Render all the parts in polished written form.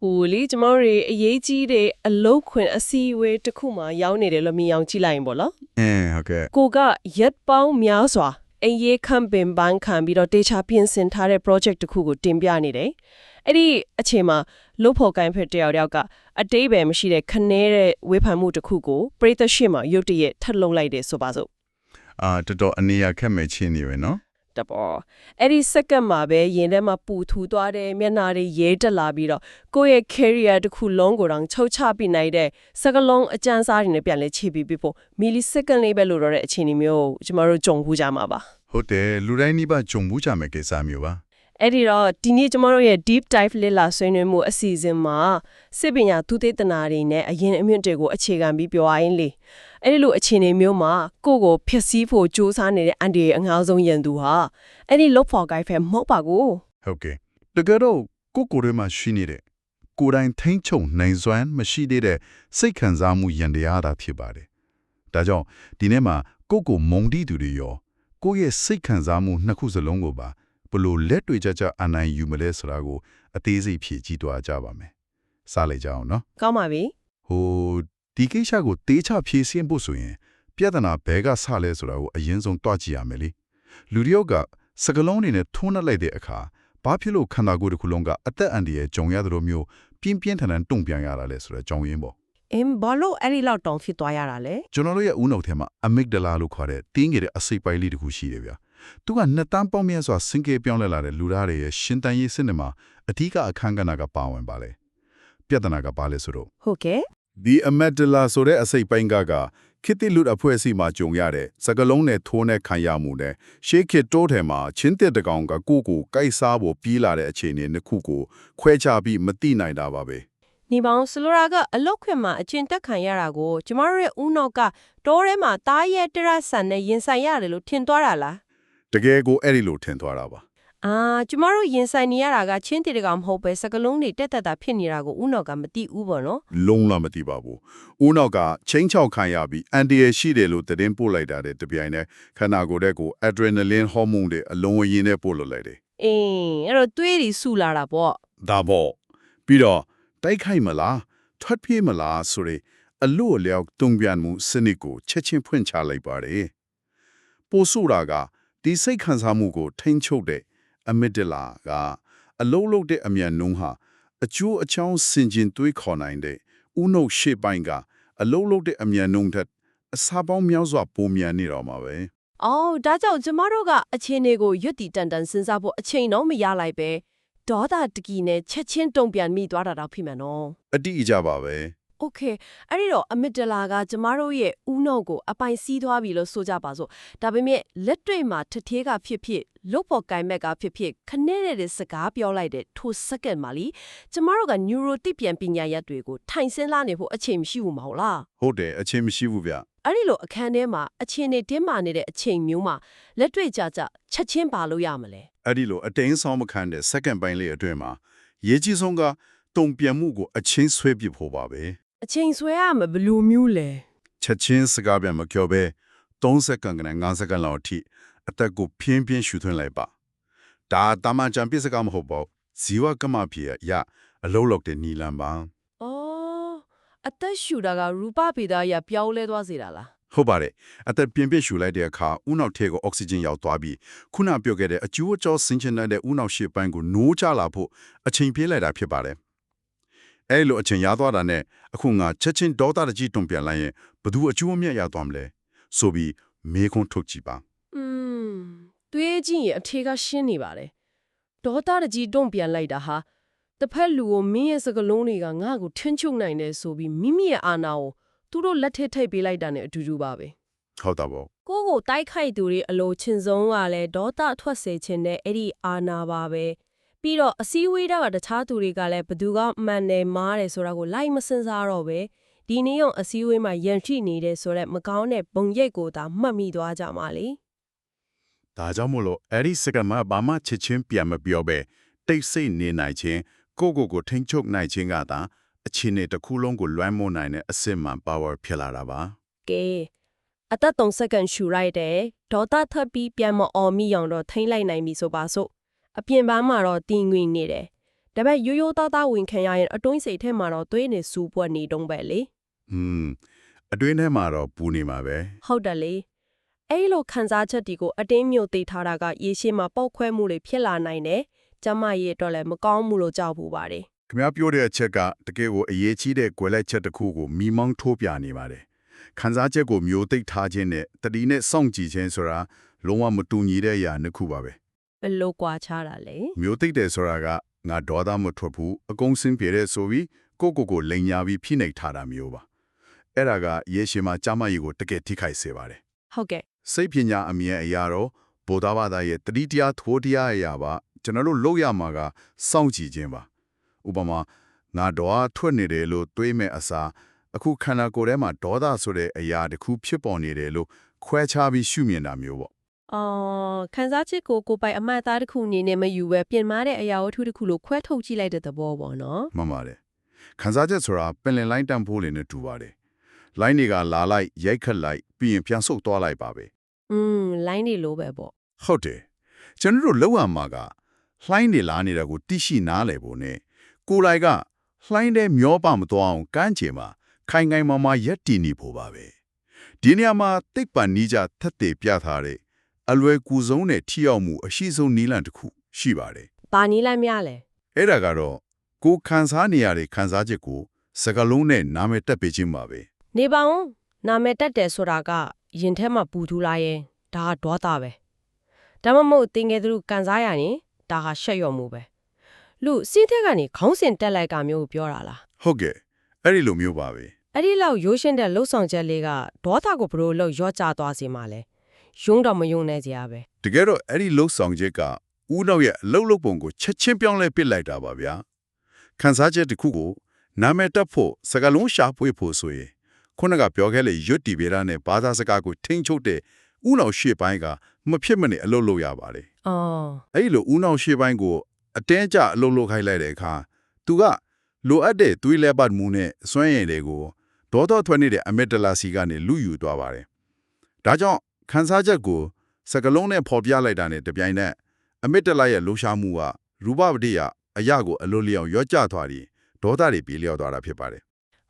ဟိုလေကျမတို့တွေအရေးကြီးတဲ့အလုပ်ခွင်အစည်းအဝေးတစ်ခုမှရောက်နေတယ်လို့မြင်အောင်ကြည့်လိုက်ရင်ပေါ့နော်ဟုတ်ကဲ့ကိုကရက်ပေါင်းများစွာအရေးခံပင်ပန်းခံပြီးတော့တေချာပြင်ဆင်ထားတဲ့ project တစ်ခုကိုတင်ပြနေတယ်အဲ့ဒီအချိန်မှာလို့ဖို့ကိုင်းဖက်တယောက်ကအတိတ်ပဲမရှိတဲ့ခနဲတဲ့ဝေဖန်မှုတစ်ခုကိုပရိသတ်ရှေ့မှာရုတ်တရက်ထပ်လုံလိုက်တယ်ဆိုပါစို့တော်တော်အနေရခက်မဲ့ချင်းနေပဲနော်တပေါ်အဲ့ဒီစက္ကန့်မှာပဲရင်ထဲမှာပူထူသွားတဲ့မျက်နှာတွေရဲတက်လာပြီးတော့ကိုယ့်ရဲ့ career တစ်ခုလုံးကိုတောင်ချုပ်ချပြနိုင်တဲ့စကလုံးအကျန်းစားတွေနဲ့ပြန်လဲခြေပြီးဖို့မီလီစက္ကန့်လေးပဲလို့တော့တဲ့အခြေအနေမျိုးကျမတို့ကြုံဘူးကြမှာပါဟုတ်တယ်လူတိုင်းနိဗ္ဗာန်ကြုံဘူးကြမယ်ကိစ္စမျိုးပါအဲ့ဒီတော့ဒီနေ့ကျမတို့ရဲ့ deep dive လေ့လာဆွေးနွေးမှုအစီအစဉ်မှာစစ်ပညာသုတေသနတွေနဲ့အရင်အမြင့်တွေကိုအခြေခံပြီးပြောရရင်လေအဲ့ဒီလိုအခြေအနေမျိုးမှာကိုယ့်ကိုဖျက်ဆီးဖို့ကြိုးစားနေတဲ့အန်ဒီရဲ့အငှားဆုံးရန်သူဟာအဲ့ဒီလုတ်ဖော်ကိုင်းဖဲမဟုတ်ပါဘူးဟုတ်ကဲ့တကယ်တော့ကိုယ်ထဲမှာရှိနေတဲ့ကိုယ်တိုင်ထိန်းချုပ်နိုင်စွမ်းမရှိသေးတဲ့စိတ်ခံစားမှုယန္တရားသာဖြစ်ပါတယ်ဒါကြောင့်ဒီနေ့မှာကိုမုံတီးသူတွေရောကိုယ့်ရဲ့စိတ်ခံစားမှုနှစ်ခုစလုံးကိုပါဘလို့လက်တွေ့ကြအနိုင်ယူမလဲဆိုတာကိုအသေးစိတ်ဖြည့်ကြည့်သွားကြပါမယ်စလိုက်ကြအောင်နော်ကောင်းပါပြီဒီကိစ္စကိုတေးချဖြည့်ရှင်းဖို့ဆိုရင်ပြဿနာဘဲကဆလဲဆိုတာကိုအရင်ဆုံးတွားကြည့်ရမယ်လေလူတယောက်ကစကလုံးနေနဲ့ထုံးနှက်လိုက်တဲ့အခါဘာဖြစ်လို့ခန္ဓာကိုယ်တစ်ခုလုံးကအသက်အန္တရာယ်ကြုံရသလိုမျိုးပြင်းပြင်းထန်ထန်တုံ့ပြန်ရတာလဲဆိုတော့ကြောင်းရင်းပေါ့ဘာလို့အဲ့ဒီလောက်တောင်ဖြစ်သွားရတာလဲကျွန်တော်တို့ရဲ့ဦးနှုတ်ထဲမှာအမစ်ဒလာလို့ခေါ်တဲ့တင်းငယ်တဲ့အစိပ်ပိုင်းလေးတစ်ခုရှိတယ်ဗျာသူကနှစ်တန်းပေါင်းမြတ်စွာစင်ကေပြောင်းလဲလာတဲ့လူသားတွေရဲ့ရှင်တန်ရေးစနစ်မှာအထူးအခန်းကဏ္ဍကပါဝင်ပါလေပြဿနာကပါလဲဆိုတော့ဟုတ်ကဲ့ဒီအမစ်ဒလာဆိုတဲ့အစိပ်ပိုင်းကခေတ်သစ်လူအဖွဲ့အစည်းမှာကြုံရတဲ့စကလုံးနဲ့ထိုးနဲ့ခံရမှုနဲ့ရှေးခေတ်တိုးထဲမှာချင်းတက်တကောင်ကကိုကိုကိုက်စားဖို့ပြီးလာတဲ့အခြေအနေတစ်ခုကိုခွဲခြားပြီးမသိနိုင်တာပါပဲနေပေါင်းဆလိုရာကအလုတ်ခွင်မှာအကျဉ်တက်ခံရတာကိုကျမတို့ရဲ့ဦးနောက်ကတိုးထဲမှာတားရဲတရဆန်နဲ့ရင်ဆိုင်ရတယ်လို့ထင်သွားတာလားတကယ်ကိုအဲ့ဒီလိုထင်သွားတာပါကျမတို့ရင်ဆိုင်နေရတာကချင်းတီတကောင်မဟုတ်ပဲစကလုံးတွေတက်တက်တာဖြစ်နေတာကိုဦးနောက်ကမသိဘူးပေါ့နော်လုံးဝမသိပါဘူးဦးနောက်ကချင်းချောက်ခံရပြီးအန်တီရရှိတယ်လို့သတင်းပို့လိုက်တာတဲ့တပြိုင်တည်းခန္ဓာကိုယ်တဲ့ကို adrenaline hormone တွေအလုံးအရင်နဲ့ပို့လို့လိုက်တယ်အဲ့တော့သွေးတွေဆူလာတာပေါ့ဒါပေါ့ပြီးတော့တိုက်ခိုက်မလားထွက်ပြေးမလားဆိုရယ်အလို့အလျောက်တုံ့ပြန်မှုစနစ်ကိုချက်ချင်းဖွင့်ချလိုက်ပါတယ်ပို့ဆိုတာကဒီစိတ်ခံစားမှုကိုထိန်းချုပ်တဲ့အမစ်ဒလာကအလုံးလုံးတဲ့အမြန်နှုံးဟာအကျိုးအချောင်းစင်ကျင်တွေးခေါ်နိုင်တဲ့ဥနှုတ်ရှေ့ပိုင်းကအလုံးလုံးတဲ့အမြန်နှုံးတဲ့အစာပေါင်းများစွာပုံမြန်နေတော့မှာပဲဒါကြောင့်ကျမတို့ကအချင်းတွေကိုရွတ်တီတန်တန်စဉ်းစားဖို့အချိန်တော့မရလိုက်ပဲဒေါသတကီနဲ့ချက်ချင်းတုံ့ပြန်မိသွားတာတော့ဖြစ်မှာနော်အတိအကျပါပဲโอเคအဲ့ဒီတော့အမစ်ဒလာကကျမတို့ရဲ့ဦးနှုတ်ကိုအပိုင်စီးသွားပြီလို့ဆိုကြပါစို့ဒါပေမဲ့လက်တွေ့မှာထထေးကဖြစ်ဖြစ်လုတ်ဖို့ကိုင်မက်ကဖြစ်ဖြစ်ခနဲ့တဲ့စကားပြောလိုက်တဲ့ထိုစက္ကန့်မှာလीကျမတို့က neuro သိပြန်ပညာရပ်တွေကိုထိုင်ဆင်းလာနေဖို့အချိန်မရှိဘူးမဟုတ်လားဟုတ်တယ်အချိန်မရှိဘူးဗျအဲ့ဒီလိုအခန်းထဲမှာအချင်းတွေတင်းမာနေတဲ့အချိန်မျိုးမှာလက်တွေ့ကြချက်ချင်းပါလို့ရမလဲအဲ့ဒီလိုအတင်းဆောင်မခံတဲ့စက္ကန့်ပိုင်းလေးအတွင်းမှာရေးကြီးဆုံးကတုံ့ပြန်မှုကိုအချင်းဆွဲပစ်ဖို့ပါပဲအချိန်ဆွဲရမှာဘယ်လိုမျိုးလဲချက်ချင်းစကားပြန်မပြောဘဲ3စက္ကန့်ကနေ5စက္ကန့်လောက်အထိအသက်ကိုဖြင်းဖြင်းရှူသွင်းလိုက်ပါဒါတာမန်ကြံပစ်စကားမဟုတ်ပါဘူးဇီဝကမ္မဖြစ်ရအလုံးလောက်တဲ့နီလန်ပါအသက်ရှူတာကရူပဗေဒရပြောင်းလဲသွားစေတာလားဟုတ်ပါတယ်အသက်ပြင်းပြရှူလိုက်တဲ့အခါဥနောက်ထဲကိုအောက်ဆီဂျင်ရောက်သွားပြီးခုနပြောခဲ့တဲ့အကျိုးအကြောင်းဆင်ခြင်တဲ့ဥနောက်ရှေ့ပိုင်းကိုနိုးချလာဖို့အချိန်ပြေးလိုက်တာဖြစ်ပါတယ်အဲ့လိုအချိန်ရသွားတာနဲ့အခုငါချက်ချင်းဒေါသတကြီးတုံပြန်လိုက်ရင်ဘသူအကျိုးအမြတ်ရသွားမလဲဆိုပြီးမေးခွန်းထုတ်ကြည့်ပါတွေးကြည့်ရင်အထေကရှင်းနေပါတယ်ဒေါသတကြီးတုံပြန်လိုက်တာဟာတစ်ဖက်လူကိုမင်းရဲ့စကလုံးတွေကငါ့ကိုထင်းချုပ်နိုင်တယ်ဆိုပြီးမိမိရဲ့အာဏာကိုသူတို့လက်ထက်ထိပ်ပေးလိုက်တာနဲ့အတူတူပါပဲဟုတ်တာပေါ့ကိုတိုက်ခိုက်သူတွေအလိုချင်ဆုံးကလည်းဒေါသထွက်စေခြင်းနဲ့အဲ့ဒီအာဏာပါပဲပြီးတော့အစည်းအဝေးတော့တခြားသူတွေကလည်းဘသူကမှန်တယ်မားတယ်ဆိုတာကိုလိုက်မစင်စားတော့ပဲဒီနေ့ရောအစည်းအဝေးမှာရန်ရှိနေတယ်ဆိုတော့မကောင်းတဲ့ပုံရိပ်ကိုသာမှတ်မိသွားကြမှာလေဒါကြောင့်မို့လို့အဲ့ဒီစကမဘာမှချစ်ချင်းပြန်မပြောပဲတိတ်ဆိတ်နေနိုင်ခြင်းကိုထိန်ချုပ်နိုင်ခြင်းကသာအချင်းနဲ့တစ်ခုလုံးကိုလွှမ်းမိုးနိုင်တဲ့အစစ်မှန် power ဖြစ်လာတာပါကဲအသက်3စက္ကန့်ရှူလိုက်တယ်ဒေါသထပ်ပြီးပြန်မအော်မိအောင်တော့ထိန်းလိုက်နိုင်ပြီဆိုပါစို့အပြင်ပန်းမှာတော့တင်းငွေနေတယ် ဒါပေမဲ့ရိုးရိုးသားသားဝင်ခံရရင်အတွင်းစိတ်ထဲမှာတော့သွေးနဲ့စူပွက်နေတုံးပဲလေ အတွင်းထဲမှာတော့ပူနေမှာပဲ ဟုတ်တယ်လေအဲ့လိုခံစားချက်ဒီကိုအတင်းမျိုးသိထားတာကရေရှည်မှာပောက်ခွဲမှုတွေဖြစ်လာနိုင်တယ်ကျမရဲ့အတွက်လည်းမကောင်းမှုလို့ကြောက်ပူပါတယ် ခင်ဗျားပြောတဲ့အချက်ကတကယ်ကိုအရေးကြီးတဲ့ကွယ်လက်ချက်တစ်ခုကိုမိမောင်းထိုးပြနေပါတယ်ခန်းစားချက်ကိုမျိုးသိပ်ထားခြင်းနဲ့တတိနဲ့စောင့်ကြည့်ခြင်းဆိုတာလုံးဝမတူညီတဲ့အရာနှစ်ခုပါပဲ ဘယ်လိုကွာခြားတာလဲ မျိုးသိပ်တယ်ဆိုတာကငါဒေါသမထွက်ဘူးအကုန်စင်းပြေတဲ့ဆိုပြီးကိုလိန်ညာပြီးဖိနှိပ်ထားတာမျိုးပါအဲ့ဒါကရေရှည်မှာကျမကြီးကိုတကယ်ထိခိုက်စေပါတယ် ဟုတ်ကဲ့ စိတ်ပညာအမြင်အရာတော့ဗုဒ္ဓဘာသာရဲ့တတိတရားထိုးတရားအရာပါကျွန်တော်တို့လုပ်ရမှာကစောင့်ကြည့်ခြင်းပါဥပမာငါတော့ထွက်နေတယ်လို့တွေးမဲ့အစားအခုခန္ဓာကိုယ်ထဲမှာဒေါသဆိုတဲ့အရာတစ်ခုဖြစ်ပေါ်နေတယ်လို့ခွဲခြားပြီးရှုမြင်တာမျိုးပေါ့ ခံစားချက်ကိုကိုယ်ပိုင်အမှတ်အသားတစ်ခုအနေနဲ့မယူပဲပြင်မာတဲ့အရာဝတ္ထုတစ်ခုလို့ခွဲထုတ်ကြည့်လိုက်တဲ့သဘောပေါ့နော် မှန်ပါတယ်ခန်းစားချက်ဆိုတာပင်လယ်လိုင်းတန်ဖိုးလေးနဲ့တူပါတယ်လိုင်းတွေကလာလိုက်ရိုက်ခတ်လိုက်ပြီးရင်ပြန်ဆုတ်သွားလိုက်ပါပဲ လိုင်းနေလို့ပဲပေါ့ ဟုတ်တယ်ကျွန်တော်တို့လောက်ရမှာကလှိုင်းတွေလာနေတာကိုသိရှိနားလည်ဖို့နဲ့ကိုယ်တိုင်ကလှိုင်းတဲ့မျောပါမသွားအောင်ကမ်းခြေမှာခိုင်ခိုင်မာမာရက်တည်နေဖို့ပါပဲဒီနေရာမှာတိတ်ပန်နီးကြထက်သေးပြထားတဲ့အလွယ်ကူဆုံးနဲ့ထိရောက်မှုအရှိဆုံးနည်းလမ်းတစ်ခုရှိပါတယ် ။ဘာနည်းလိုက်များလဲ အဲ့ဒါကတော့ကိုယ်ခံစားနေရတဲ့ခံစားချက်ကိုစကားလုံးနဲ့နာမည်တက်ပေးခြင်းပါပဲ ။နေပါဦးနာမည်တက်တယ်ဆိုတာကရင်ထဲမှာပူထူလာရင်ဒါကဒေါသပဲ။ဒါမှမဟုတ်တင်ငယ်သူကန်စားရရင်ဒါဟာရှက်ရွံ့မှုပဲ။လူစီးတဲ့ကနေခေါင်းစဉ်တက်လိုက်ကမျိုးကိုပြောတာလား ဟုတ်ကဲ့အဲ့ဒီလိုမျိုးပါပဲ ။အဲ့ဒီလောက်ရိုးရှင်းတဲ့လှုပ်ဆောင်ချက်လေးကဒေါသကိုဘယ်လိုလုပ်ရော့ကျသွားစေမှာလဲ။ယုံတော့မယုံနေကြရပဲ တကယ်တော့အဲ့ဒီလှုပ်ဆောင်ချက်ကဦးနောက်ရဲ့အလုပ်လုပ်ပုံကိုချက်ချင်းပြောင်းလဲပစ်လိုက်တာပါဗျာခန်းစားချက်တစ်ခုကိုနာမည်တက်ဖို့စကားလုံးရှာဖွေဖို့ဆိုရင်ခုနကပြောခဲ့လေရွတ်တီဗေဒနဲ့ဘာသာစကားကိုထိန်းချုပ်တဲ့ဦးနောက်ရှေ့ပိုင်းကမဖြစ်မနေအလုပ်လုပ်ရပါတယ် ။အော် အဲ့ဒီလိုဦးနောက်ရှေ့ပိုင်းကိုအတင်းအကျအလုပ်လုပ်ခိုင်းလိုက်တဲ့အခါသူကလိုအပ်တဲ့သွေးလဲပတ်မှုနဲ့စွမ်းရည်တွေကိုဒေါသထွက်နေတဲ့အမက်တလာစီကနေလူယူသွားပါတယ်ဒါကြောင့်ခန်းစားချက်ကိုစကလုံးနဲ့ပေါ်ပြလိုက်တာနဲ့တပြိုင်နက်အမက်တလာရဲ့လှူရှာမှုကရူပပတိယအရာကိုအလိုလျောက်ရော့ကျသွားပြီးဒေါသတွေပြေလျောက်သွားတာဖြစ်ပါတယ်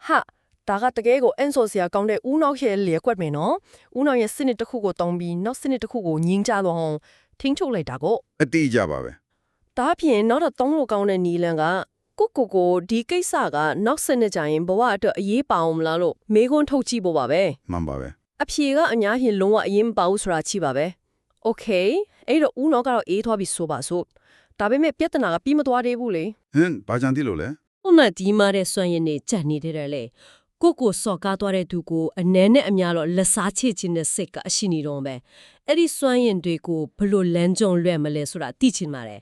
ဟာဒါကတကယ်ကိုအန်ဆိုစရာကောင်းတဲ့ဦးနောက်ရဲ့လေကွက်မယ်နော်ဦးနောက်ရဲ့စနစ်တစ်ခုကိုတုံးပြီးနောက်စနစ်တစ်ခုကိုညှင်းကြသွားအောင်ထိန်းချုပ်လိုက်တာကို အတိအကျပါပဲ ဒါအပြင်နောက်တော့သုံးလို့ကောင်းတဲ့နီလန်ကကိုဒီကိစ္စကနောက်စနစ်ကြရင်ဘဝအတွက်အရေးပါအောင်မလားလို့မေးခွန်းထုတ်ကြည့်ဖို့ပါပဲ မှန်ပါပဲ အဖြေကအများကြီးလုံးဝအရေးမပါဘူးဆိုတာချိပါပဲโอเคအဲ့တော့ဦးနောက်ကတော့အေးသွားပြီဆိုပါစို့ဒါပေမဲ့ပြဿနာကပြီးမသွားသေးဘူးလေ ဟင်ဘာကြံတိလို့လဲ ခုနဒီမာတဲ့စွမ်းရည်နေကြက်နေတဲ့လေကိုစော်ကားသွားတဲ့သူကိုအနှဲနဲ့အများတော့လက်စားချေခြင်းနဲ့စိတ်ကအရှိနေတော့ပဲအဲ့ဒီစွမ်းရည်တွေကိုဘလို့လမ်းကြုံလွဲ့မလဲဆိုတာသိချင်ပါတယ်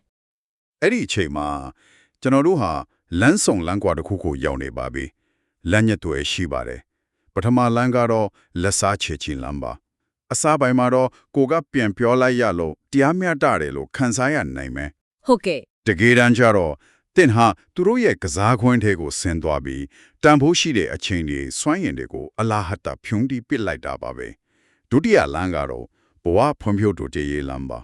အဲ့ဒီအချိန်မှာကျွန်တော်တို့ဟာလမ်းဆောင်လမ်းကွာတစ်ခုကိုရောက်နေပါပြီလမ်းညက်တွေရှိပါတယ်ပထမလမ်းကတော့လက်စားချေချင်းလမ်းပါအစားပိုင်းမှာတော့ကိုကပြန်ပြောလိုက်ရလို့တရားမျှတတယ်လို့ခံစားရနိုင်မယ် ဟုတ်ကဲ့ တကယ်တမ်းကျတော့တင်ဟာသူတို့ရဲ့ကစားခွင့်တွေကိုဆင်းသွားပြီးတန်ဖိုးရှိတဲ့အချိန်တွေစွမ်းရည်တွေကိုအလားဟတာဖြုံးတီးပစ်လိုက်တာပါပဲဒုတိယလမ်းကတော့ဘဝဖွံ့ဖြိုးတိုးတက်ရေးလမ်းပါ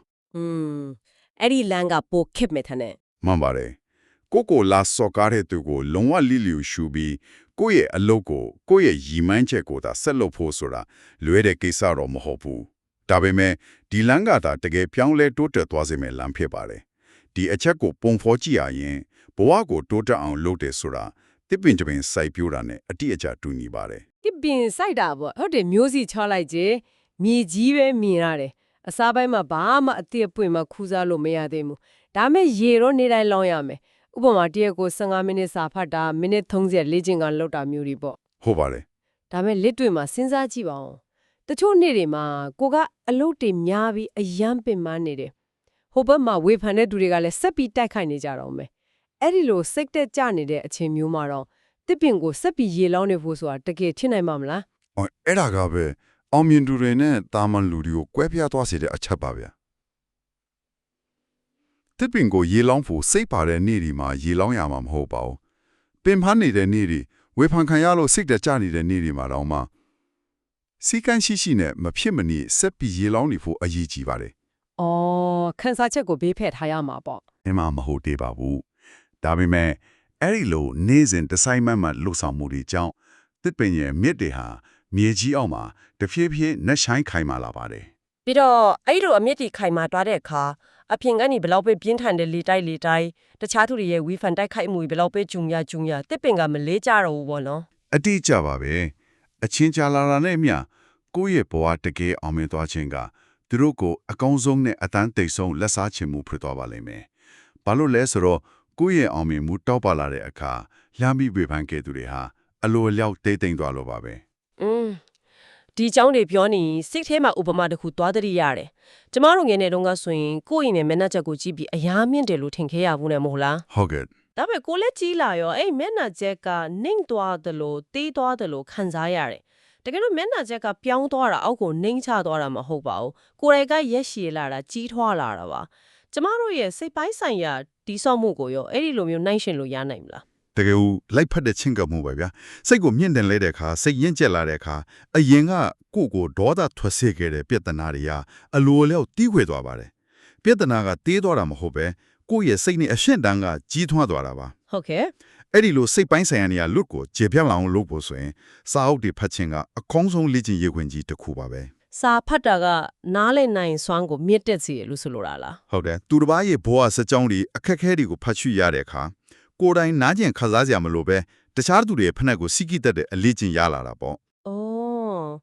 အဲ့ဒီလမ်းကပိုခစ်မဲ့တဲ့ မှန်ပါတယ်ကိုလာစော်ကားတဲ့သူကိုလုံးဝလိလျူရှုပြီးကိုယ့်ရဲ့အလုပ်ကိုကိုယ့်ရဲ့ရည်မှန်းချက်ကိုသာဆက်လုပ်ဖို့ဆိုတာလွဲတဲ့ကိစ္စတော့မဟုတ်ဘူးဒါပေမဲ့ဒီလမ်းကသာတကယ်ပြောင်းလဲတိုးတက်သွားစေမယ့်လမ်းဖြစ်ပါတယ်ဒီအချက်ကိုပုံဖော်ကြည့်ရရင်ဘဝကိုတိုးတက်အောင်လုပ်တယ်ဆိုတာတစ်ပင်တစ်ပင်စိုက်ပြိုးတာနဲ့အတိအကျတူညီပါတယ် ဒီပင်စိုက်တာပေါ့ဟုတ်တယ်မျိုးစီချောလိုက်ကြီးမြေကြီးပဲမြင်ရတယ်အစားပိုင်းမှာဘာမှအတိအပွင့်မှခူးစားလို့မရသေးဘူးဒါမဲ့ရေတော့နေတိုင်းလောင်းရမယ်ဥပမာတရက်ကို15မိနစ်စာဖတ်တာမိနစ်30လေ့ကျင့်ကလောက်တာမျိုးတွေပေါ့ ဟုတ်ပါတယ် ဒါမဲ့လက်တွေ့မှာစဉ်းစားကြည့်ပါဦးတချို့နေ့တွေမှာကိုကအလုပ်တွေများပြီးအယမ်းပင်ပန်းနေတယ်ဟိုဘက်မှာဝေဖန်တဲ့သူတွေကလည်းဆက်ပြီးတိုက်ခိုက်နေကြတော့မယ်အဲ့ဒီလိုစိတ်တက်ကြနေတဲ့အချိန်မျိုးမှာတော့တစ်ပင်ကိုဆက်ပြီးရေလောင်းနေဖို့ဆိုတာတကယ်ဖြစ်နိုင်မှာမလား အော်အဲ့ဒါကပဲအောင်မြင်သူတွေနဲ့တာမန်လူတွေကိုကွဲပြားသွားစေတဲ့အချက်ပါဗျာတစ်ပင်ကိုရေလောင်းဖို့စိတ်ပါတဲ့နေ့ဒီမှာရေလောင်းရမှာမဟုတ်ပါဘူးပင်ဖန်းနေတဲ့နေ့ဒီဝေဖန်ခံရလို့စိတ်တကြနေတဲ့နေ့ဒီမှာတော့မှစီကန်းရှိနဲ့မဖြစ်မနေဆက်ပြီးရေလောင်းနေဖို့အရေးကြီးပါတယ် အော်ခန်းစားချက်ကိုဘေးဖက်ထားရမှာပေါ့ အမှမဟုတ်သေးပါဘူး ဒါပေမဲ့အဲ့ဒီလိုနေ့စဉ်တဆိုင်မှန်မှလှုပ်ဆောင်မှုတွေကြောင့်တစ်ပင်ရဲ့မြစ်တွေဟာမြေကြီးအောက်မှာတဖြည်းဖြည်းနှက်ဆိုင်ခိုင်မာလာပါတယ် ပြီးတော့အဲ့လိုအမြင့်တီခိုင်မာသွားတဲ့အခါအပြင်ကနေဘလောက်ပဲပြင်းထန်တဲ့လေတိုက်တခြားသူတွေရဲ့ဝီဖန်တိုက်ခိုက်မှုဘလောက်ပဲဂျုံရတစ်ပင်ကမလေးကြတော့ဘူးပေါ့နော် အတိအကျပါပဲအချင်းချလာတာနဲ့မျှကိုယ့်ရဲ့ဘဝတကယ်အောင်မြင်သွားခြင်းကသူတို့ကိုအကောင်းဆုံးနဲ့အတန်းတိတ်ဆုံးလက်စားချင်မှုဖြစ်သွားပါလိမ့်မယ်ဘာလို့လဲဆိုတော့ကိုယ့်ရဲ့အောင်မြင်မှုတောက်ပါလာတဲ့အခါလှမ်းပြီးဝေဖန်ခဲ့သူတွေဟာအလိုအလျောက်တိတ်တိမ်သွားလို့ပါပဲ ဒီအကြောင်းတွေပြောနေစိတ်ထဲမှာဥပမာတစ်ခုသွားတရရတယ်ကျမတို့ငယ်နေတုန်းကဆိုရင်ကိုယ့်ရင်နဲ့မျက်နှာချက်ကိုကြည့်ပြီးအယားမြင့်တယ်လို့ထင်ခဲ့ရဘူးနဲ့မဟုတ်လား ဟုတ်ကဲ့ ဒါပေမဲ့ကိုလည်းကြီးလာရောအဲ့မျက်နှာချက်ကနှိမ့်သွားတယ်လို့တေးသွားတယ်လို့ခံစားရတယ်တကယ်လို့မျက်နှာချက်ကပြောင်းသွားတာအောက်ကိုနှိမ့်ချသွားတာမဟုတ်ပါဘူးကိုယ်တိုင်ကရက်ရှည်လာတာကြီးထွားလာတာပါကျမတို့ရဲ့စိတ်ပိုင်းဆိုင်ရာတီးဆော့မှုကိုရောအဲ့ဒီလိုမျိုးနှိုင်းရှင်လို့ရနိုင်မလား တကယ်ကိုလိုက်ဖက်တဲ့ချင်းကမှုပဲဗျာစိတ်ကိုမြင့်တင်လဲတဲ့အခါစိတ်ရင့်ကျက်လာတဲ့အခါအရင်ကကိုယ့်ကိုဒေါသထွက်စေခဲ့တဲ့ပြဿနာတွေဟာအလိုအလျောက်တီးခွေသွားပါတယ်ပြဿနာကတေးသွားတာမဟုတ်ပဲကိုယ့်ရဲ့စိတ်နဲ့အရှင်းတန်းကကြီးထွားသွားတာပါ ဟုတ်ကဲ့ အဲ့ဒီလိုစိတ်ပိုင်းဆိုင်ရာနေရာလွတ်ကိုခြေပြတ်လောင်လုပ်ဖို့ဆိုရင်စာအုပ်တွေဖတ်ခြင်းကအကောင်းဆုံးလေ့ကျင့်ရေးခွင့်ကြီးတစ်ခုပါပဲ စာဖတ်တာကနားလည်နိုင်စွမ်းကိုမြင့်တက်စေလို့ဆိုလိုတာလား ဟုတ်တယ်သူတစ်ပါးရဲ့ဘဝစကြောင်းတွေအခက်အခဲတွေကိုဖတ်ရှုရတဲ့အခါကိုယ်တိုင်နားကျင်ခန်းစားစရာမလိုပဲတခြားသူတွေရဲ့ဖက်နှက်ကိုစီးကိတတ်တဲ့အလေ့ကျင့်ရလာတာပေါ့ ။အော်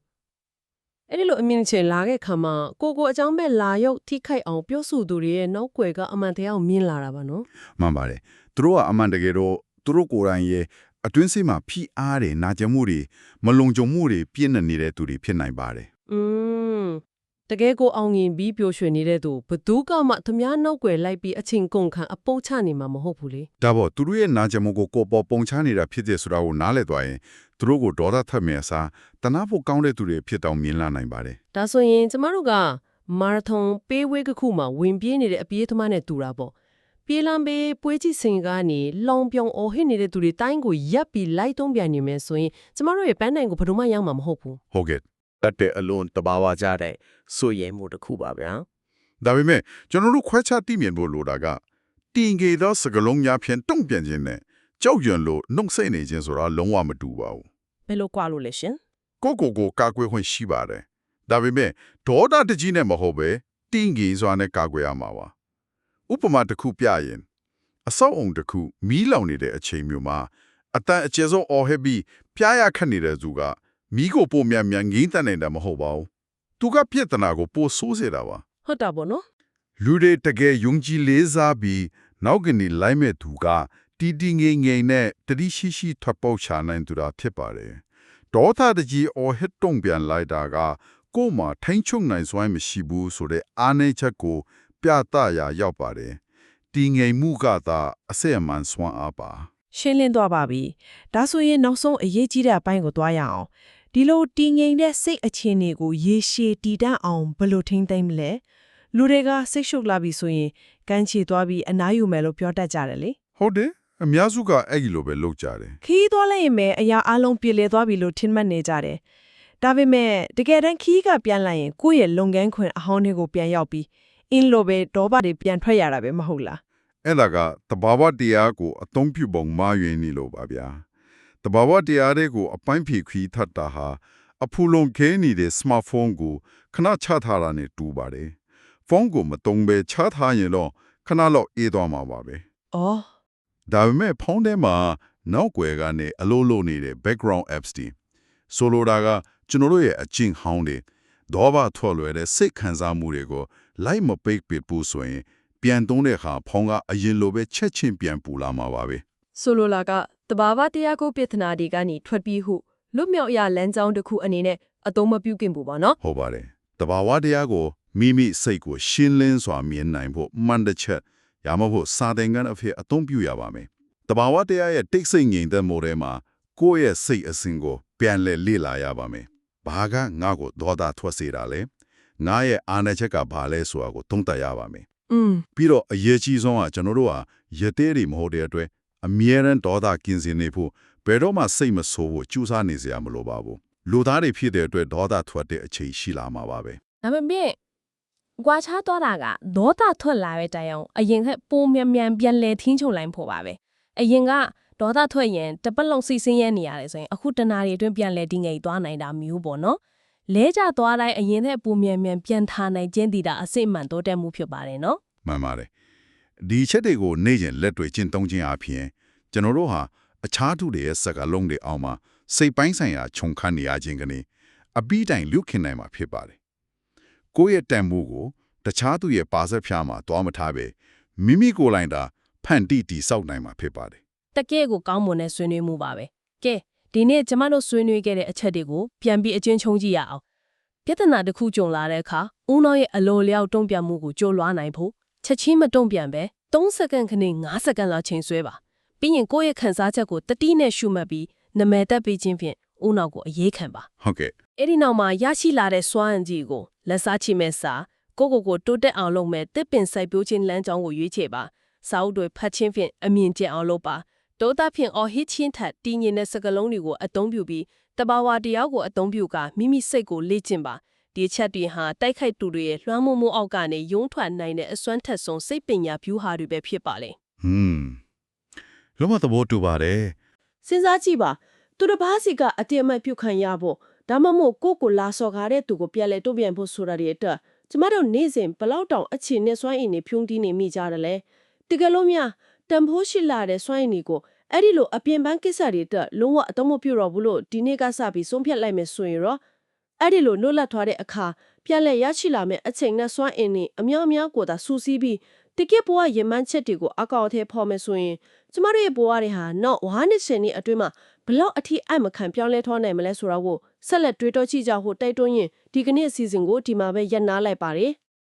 အဲ့ဒီလိုအမြင်ချင်းလာခဲ့ခါမှာကိုအကြောင်းမဲ့လာရောက်ထိခိုက်အောင်ပြောဆိုသူတွေရဲ့နောက်ွယ်ကအမှန်တရားကိုမြင်လာတာပါနော် မှန်ပါတယ်သူတို့ကအမှန်တကယ်တော့သူတို့ကိုယ်တိုင်ရဲ့အတွင်းစိတ်မှာဖိအားတွေနာကျင်မှုတွေမလုံခြုံမှုတွေပြည့်နေနေတဲ့သူတွေဖြစ်နိုင်ပါတယ် ။တကယ်ကိုအောင်ရင်ပြီးပျော်ရွှင်နေတဲ့သူဘသူကမှသူများနောက်ွယ်လိုက်ပြီးအချင်းကုန်ခံအပုတ်ချနေမှာမဟုတ်ဘူးလေ ဒါပေါ့သူတို့ရဲ့နာကျင်မှုကိုကိုယ်ပေါ်ပုံချနေတာဖြစ်တဲ့ဆိုတာကိုနားလည်သွားရင်သူတို့ကိုဒေါသထွက်မြဲစားတနာဖို့ကောင်းတဲ့သူတွေဖြစ်တောင်မြင်လာနိုင်ပါတယ် ။ဒါဆိုရင်ကျမတို့ကမာရသွန်ပေးဝေးတစ်ခုမှာဝင်ပြေးနေတဲ့အပြေးသမားနဲ့တူတာပေါ့။ပြေးလမ်းပေးပွဲကြည့်စင်ကနေလောင်ပြောင်အော်ဟစ်နေတဲ့သူတွေတိုင်းကိုရပ်ပြီးလိုက်တုံးပြန်နေမယ်ဆိုရင်ကျမတို့ရဲ့ပန်းတိုင်ကိုဘယ်သူမှရောက်မှာမဟုတ်ဘူး ဟုတ်ကဲ့ တတ်တဲ့အလွန်တဘာဝကြတဲ့ဆိုရဲမှုတစ်ခုပါဗျာ ဒါပေမဲ့ကျွန်တော်တို့ခွဲခြားသိမြင်ဖို့လိုတာကတင်ကြသောစကလုံးများဖြင့်တုံ့ပြန်ခြင်းနဲ့ကြောက်ရွံ့လို့နှုတ်ဆက်နေခြင်းဆိုတာလုံးဝမတူပါဘူး ။ဘယ်လိုကွာလို့လဲရှင် ကိုကာကွယ်ခွင့်ရှိပါတယ်ဒါပေမဲ့ဒေါသတကြီးနဲ့မဟုတ်ပဲတင်ကြီးစွာနဲ့ကာကွယ်ရမှာပါဥပမာတစ်ခုပြရင်အဆောက်အုံတစ်ခုမီးလောင်နေတဲ့အချိန်မျိုးမှာအတန်အကျယ်ဆုံးအော်ဟစ်ပြီးပြားရခတ်နေတဲ့သူကမီးကိုပိုမြန်မြန်ငိမ့်တတ်နေတာမဟုတ်ပါဘူးသူကပြဿနာကိုပိုဆိုးစေတာပါ ။ဟုတ်တာပေါ့နော် လူတွေတကယ်ယုံကြည်လေးစားပြီးနောက်ကနေလိုက်မဲ့သူကတီတီငိမ့်ငိမ့်နဲ့တတိရှိရှိထပ်ပေါက်ချနိုင်သူတာဖြစ်ပါတယ်ဒေါသတကြီးအော်ဟစ်တုံပြန်လိုက်တာကကို့မှာထိန်ချုံနိုင်စွမ်းမရှိဘူးဆိုတဲ့အားနည်းချက်ကိုပြသရာရောက်ပါတယ်တီငိမ်မှုကသာအစစ်အမှန်စွမ်းအားပါ ။ရှင်းလင်းသွားပါပြီ။ဒါဆိုရင်နောက်ဆုံးအရေးကြီးတဲ့အပိုင်းကိုသွားရအောင်။ဒီလိုတည်ငြိမ်တဲ့စိတ်အခြေအနေကိုရေရှည်တည်တတ်အောင်ဘယ်လိုထိန်းသိမ်းမလဲ။လူတွေကစိတ်ရှုပ်လာပြီဆိုရင်ကန်းချီသွားပြီးအနားယူမယ်လို့ပြောတတ်ကြတယ်လေ ဟုတ်တယ်အများစုကအဲ့ဒီလိုပဲလုပ်ကြတယ် ။ခီးသွားလိုက်ရင်ပဲအရာအလုံးပြေလည်သွားပြီလို့ထင်မှတ်နေကြတယ်။ဒါပေမဲ့တကယ်တမ်းခီးကပြန်လာရင်ကိုယ့်ရဲ့လုပ်ငန်းခွင်အဟောင်းတွေကိုပြန်ရောက်ပြီးအင်းလိုပဲဒေါဘတွေပြန်ထွက်ရတာပဲမဟုတ်လား အဲ့ဒါကတဘာဝတရားကိုအသုံးပြုပုံမှားယွင်းနေလို့ပါဗျာတဘာဝတရားတွေကိုအပိုင်းဖြေခီးထပ်တာဟာအဖူလုံခဲနေတဲ့စမတ်ဖုန်းကိုခဏချထားတာနဲ့တူပါတယ်ဖုန်းကိုမတုံးပဲချထားရင်တော့ခဏလောက်အေးသွားမှာပါပဲ ။အော် ဒါပေမဲ့ဖုန်းထဲမှာနောက်ွယ်ကနေအလိုလိုနေတဲ့ background apps တွေဆိုလိုတာကကျွန်တော်တို့ရဲ့အချင်းဟောင်းတွေဒေါဘထွက်လွယ်တဲ့စိတ်ခံစားမှုတွေကိုလိုက်မပိတ်ပစ်ဘူးဆိုရင်ပြန်သုံးတဲ့အခါဖုန်းကအရင်လိုပဲချက်ချင်းပြန်ပူလာမှာပါပဲ ဆိုလိုလာကတဘာဝတရားကိုပြဿနာတွေကနေထွက်ပြီးဟုလွတ်မြောက်ရလမ်းကြောင်းတစ်ခုအနေနဲ့အသုံးမပြုခင်ဘူးပေါ့နော် ဟုတ်ပါတယ်တဘာဝတရားကိုမိမိစိတ်ကိုရှင်းလင်းစွာမြင်နိုင်ဖို့မှန်တစ်ချက်ရမဖို့စာသင်ခန်းအဖြစ်အသုံးပြုရပါမယ်တဘာဝတရားရဲ့တိတ်ဆိတ်ငြိမ်သက်မှုတွေမှာကိုယ့်ရဲ့စိတ်အစဉ်ကိုပြန်လဲလေ့လာရပါမယ်ဘာကငါ့ကိုဒေါသထွက်စေတာလဲငါရဲ့အာဏာချက်ကဘာလဲဆိုတာကိုသုံးသပ်ရပါမယ် ။อืม ပြီးတော့အရေးကြီးဆုံးကကျွန်တော်တို့ဟာရသေးတွေမဟုတ်တဲ့အတွက်အမြဲတမ်းဒေါသကင်းစင်နေဖို့ဘယ်တော့မှစိတ်မဆိုးဖို့ကြိုးစားနေစရာမလိုပါဘူးလူသားတွေဖြစ်တဲ့အတွက်ဒေါသထွက်တဲ့အချိန်ရှိလာမှာပါပဲ ဒါပေမဲ့ကွာခြားသွားတာကဒေါသထွက်လာတဲ့တိုင်အောင်အရင်ကပုံမြန်မြန်ပြန်လဲထင်းချုံလိုက်ဖို့ပါပဲ အရင်ကဒေါသထွက်ရင်တပတ်လုံးစီစင်းရဲနေရတယ်ဆိုရင်အခုတနာရီအတွင်းပြန်လဲတည်ငြိမ်သွားနိုင်တာမျိုးပေါ့နော်လဲကျသွားတိုင်းအရင်နဲ့ပူမြန်မြန်ပြန်ထားနိုင်ခြင်းတည်တာအစိမ့်မှန်တိုးတက်မှုဖြစ်ပါတယ်နော် မှန်ပါတယ်ဒီချက်တွေကိုနေ့စဉ်လက်တွေ့ကျင့်သုံးခြင်းအပြင်ကျွန်တော်တို့ဟာအခြားသူတွေရဲ့စကားလုံးတွေအောက်မှာစိတ်ပိုင်းဆိုင်ရာခြုံခန့်နေရခြင်းကနေအပြီးတိုင်လူခင်နိုင်မှာဖြစ်ပါတယ်ကိုယ့်ရဲ့တန်ဖိုးကိုတခြားသူရဲ့ပါဆက်ဖြားမှာတွားမထားပဲမိမိကိုယ်လိုက်တာဖန်တီးတည်ဆောက်နိုင်မှာဖြစ်ပါတယ် တကယ့်ကိုကောင်းမွန်တဲ့ဆွေးနွေးမှုပါပဲကဲဒီနေ့ကျမတို့ဆွေးနွေးခဲ့တဲ့အချက်တွေကိုပြန်ပြီးအကျဉ်းချုံးကြည့်ရအောင်ပြဿနာတစ်ခုကြုံလာတဲ့အခါဦးနှောရဲ့အလိုလျောက်တုံ့ပြန်မှုကိုကြိုးလွှားနိုင်ဖို့ချက်ချင်းမတုံ့ပြန်ပဲ3စက္ကန့်ခနဲ့5စက္ကန့်လောက်ချိန်ဆွဲပါပြီးရင်ကိုယ့်ရဲ့ခံစားချက်ကိုတတိနဲ့ရှုမှတ်ပြီးနမဲတက်ပေးခြင်းဖြင့်ဦးနှောကိုအရေးခံပါ ဟုတ်ကဲ့ အဲ့ဒီနောက်မှာရရှိလာတဲ့စွမ်းအင်ကြီးကိုလက်စားချိမဲ့စာကိုတိုးတက်အောင်လုပ်မဲ့တစ်ပင်စိုက်ပျိုးခြင်းလမ်းကြောင်းကိုရွေးချယ်ပါစာအုပ်တွေဖတ်ခြင်းဖြင့်အမြင်ကျအောင်လုပ်ပါတိုးတက်ဖြင့်အော်ဟစ်ချင်းထက်တည်ငြိမ်တဲ့စကားလုံးတွေကိုအသုံးပြုပြီးတဘာဝတရားကိုအသုံးပြုကမိမိစိတ်ကိုလေ့ကျင့်ပါဒီချက်တွေဟာတိုက်ခိုက်သူတွေရဲ့လွှမ်းမိုးမှုအောက်ကနေယုံထွက်နိုင်တဲ့အစွမ်းထက်ဆုံးစိတ်ပညာဖြူဟာတွေပဲဖြစ်ပါလေ လုံးဝသဘောတူပါတယ် စဉ်းစားကြည့်ပါသူတစ်ပါးစီကအတိအမှတ်ပြုခံရဖို့ဒါမှမဟုတ်ကိုလာစော်ကားတဲ့သူကိုပြန်လဲတုံ့ပြန်ဖို့ဆိုတာတွေအတွက်ကျမတို့နေ့စဉ်ဘလောက်တောင်အခြေနဲ့စွမ်းအင်တွေဖြုံးတီးနေမိကြတယ်လဲတကယ်လို့များတန်ဖိုးရှိလာတဲ့စွမ်းအင်တွေကိုအဲ့ဒီလိုအပြင်ပန်းကိစ္စတွေအတွက်လုံးဝအသုံးမပြုတော့ဘူးလို့ဒီနေ့ကစပြီးဆုံးဖြတ်လိုက်မယ်ဆိုရင်ရောအဲ့ဒီလိုလွတ်လပ်သွားတဲ့အခါပြန်လဲရရှိလာမယ့်အချိန်နဲ့စွမ်းအင်တွေအများအများကိုသာစူးစီးပြီးတကယ့်ဘဝရင်မှန်းချက်တွေကိုအကောင့်အထည်ဖော်မယ်ဆိုရင်ကျမတို့ရဲ့ဘဝတွေဟာနောက်ဝါးနှစ်ရှင်နှစ်အတွင်းမှာဘလောက်အထိအမခံပြောင်းလဲထွားနိုင်မလဲဆိုတာကိုဆက်လက်တွေးတောကြည့်ကြဖို့တိုက်တွန်းရင်ဒီကနေ့အစီအစဉ်ကိုဒီမှာပဲရပ်နားလိုက်ပါတယ်